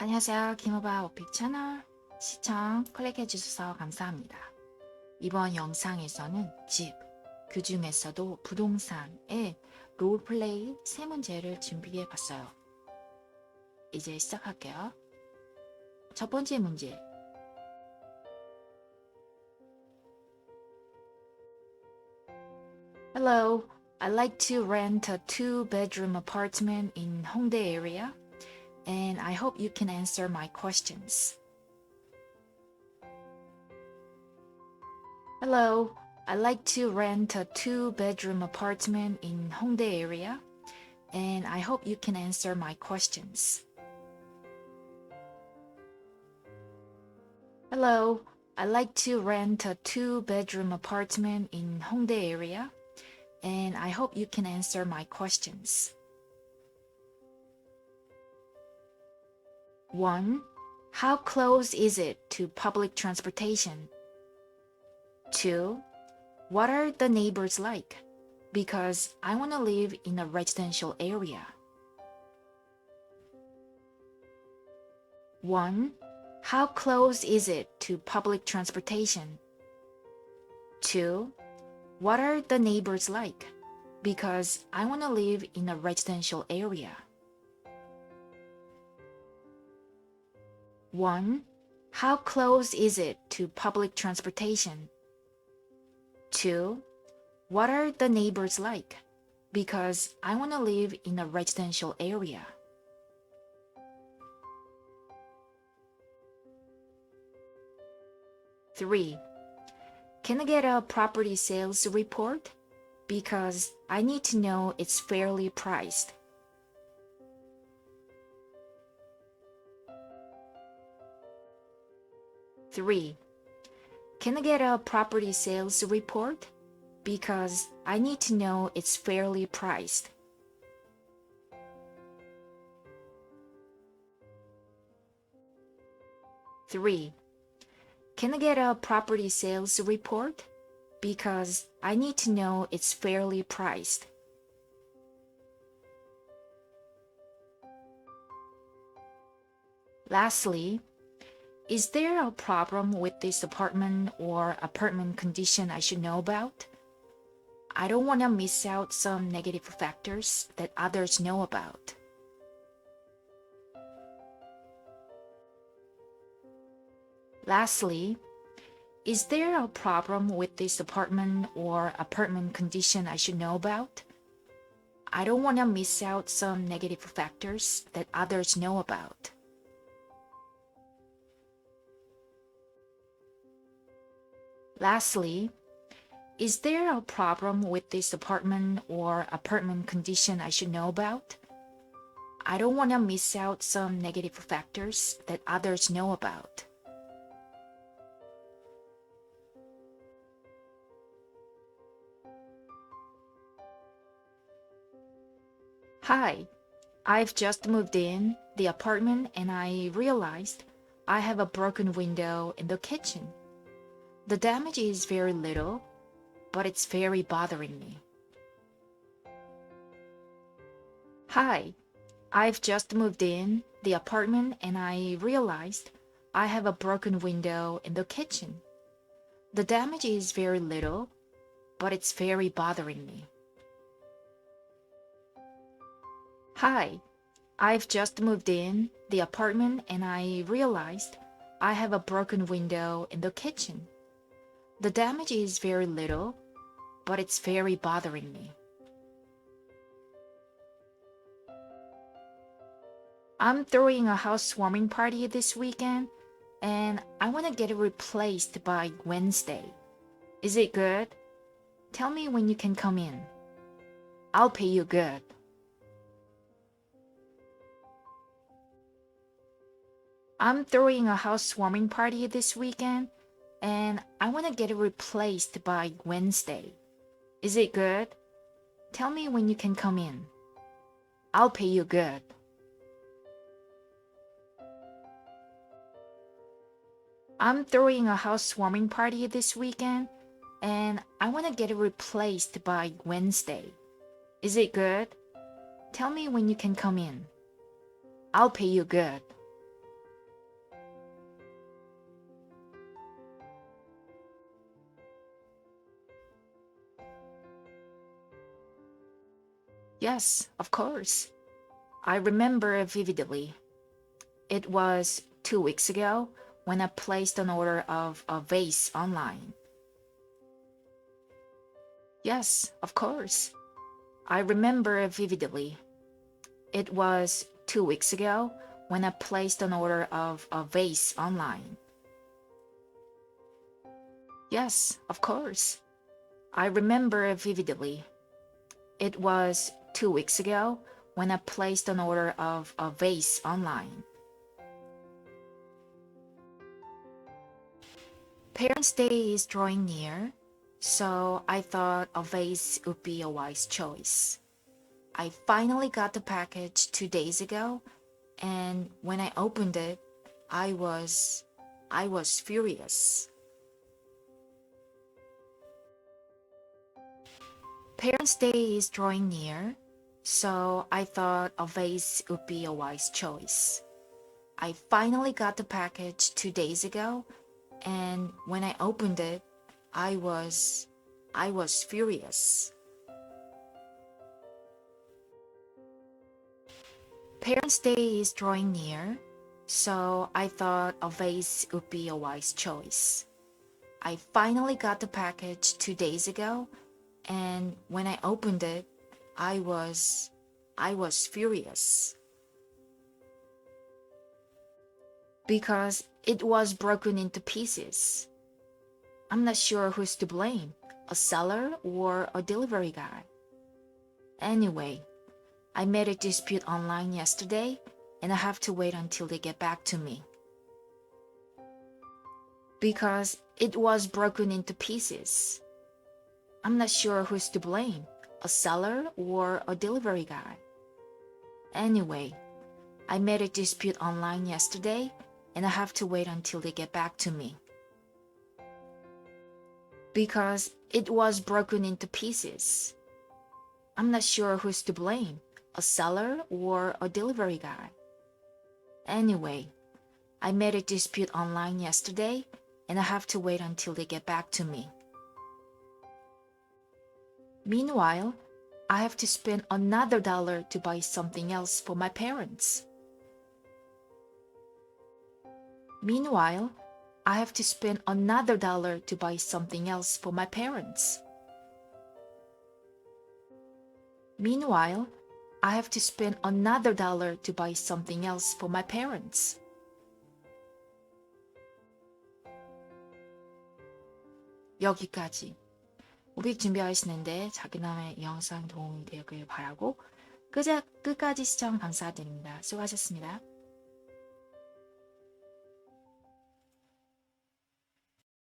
안녕하세요. 김호바 오픽 채널 시청 클릭해주셔서 감사합니다. 이번 영상에서는 집, 그 중에서도 부동산의 롤플레이 3문제를 준비해 봤어요. 이제 시작할게요. 첫 번째 문제. Hello, I'd like to rent a 2-bedroom apartment in Hongdae area, and I hope you can answer my questions. Hello, I'd like to rent a 2-bedroom apartment in Hongdae area, and I hope you can answer my questions. Hello, I'd like to rent a 2-bedroom apartment in Hongdae area, and I hope you can answer my questions. 1. How close is it to public transportation? 2. What are the neighbors like? Because I want to live in a residential area. 1. How close is it to public transportation? 2. What are the neighbors like? Because I want to live in a residential area. 1. How close is it to public transportation? 2. What are the neighbors like? Because I want to live in a residential area. 3. Can I get a property sales report? Because I need to know it's fairly priced. 3. Can I get a property sales report? Because I need to know it's fairly priced. Three. Can I get a property sales report? Because I need to know it's fairly priced. Lastly, is there a problem with this apartment or apartment condition I should know about? I don't want to miss out some negative factors that others know about. Lastly, is there a problem with this apartment or apartment condition I should know about? I don't want to miss out some negative factors that others know about. Lastly, is there a problem with this apartment or apartment condition I should know about? I don't want to miss out some negative factors that others know about. Hi, I've just moved in the apartment and I realized I have a broken window in the kitchen. The damage is very little, but it's very bothering me. Hi, I've just moved in the apartment and I realized I have a broken window in the kitchen. The damage is very little, but it's very bothering me. Hi, I've just moved in the apartment and I realized I have a broken window in the kitchen. The damage is very little, but it's very bothering me. I'm throwing a housewarming party this weekend and I want to get it replaced by Wednesday. Is it good? Tell me when you can come in. I'll pay you good. I'm throwing a housewarming party this weekend and I want to get it replaced by Wednesday. Is it good? Tell me when you can come in. I'll pay you good. I'm throwing a housewarming party this weekend and I want to get it replaced by Wednesday. Is it good? Tell me when you can come in. I'll pay you good. Tell me when you can come in. I'll pay you good. I'm throwing a housewarming party this weekend and I want to get it replaced by Wednesday. Is it good? Tell me when you can come in. I'll pay you good. Yes, of course. I remember vividly. It was 2 weeks ago when I placed an order of a vase online. Yes, of course. I remember vividly. It was 2 weeks ago when I placed an order of a vase online. Yes, of course. I remember vividly. It was 2 weeks ago when I placed an order of a vase online. Parents' Day is drawing near, so I thought a vase would be a wise choice. I finally got the package 2 days ago, and when I opened it, I was furious. Parents' Day is drawing near, so I thought a vase would be a wise choice. I finally got the package 2 days ago, and when I opened it, I was furious. Parents' Day is drawing near, so I thought a vase would be a wise choice. I finally got the package 2 days ago, and when I opened it, I was furious. Because it was broken into pieces. I'm not sure who's to blame, a seller or a delivery guy. Anyway, I made a dispute online yesterday, and I have to wait until they get back to me. Because it was broken into pieces. I'm not sure who's to blame, a seller or a delivery guy. Anyway, I made a dispute online yesterday, and I have to wait until they get back to me. Because it was broken into pieces. I'm not sure who's to blame, a seller or a delivery guy. Anyway, I made a dispute online yesterday, and I have to wait until they get back to me. Meanwhile, I have to spend another $1 to buy something else for my parents. Meanwhile, I have to spend another $1 to buy something else for my parents. Meanwhile, I have to spend another $1 to buy something else for my parents. 여기까지. 오픽 준비하시는데 자기나마의 이 영상 도움이 되길 바라고 끝까지 시청 감사드립니다. 수고하셨습니다.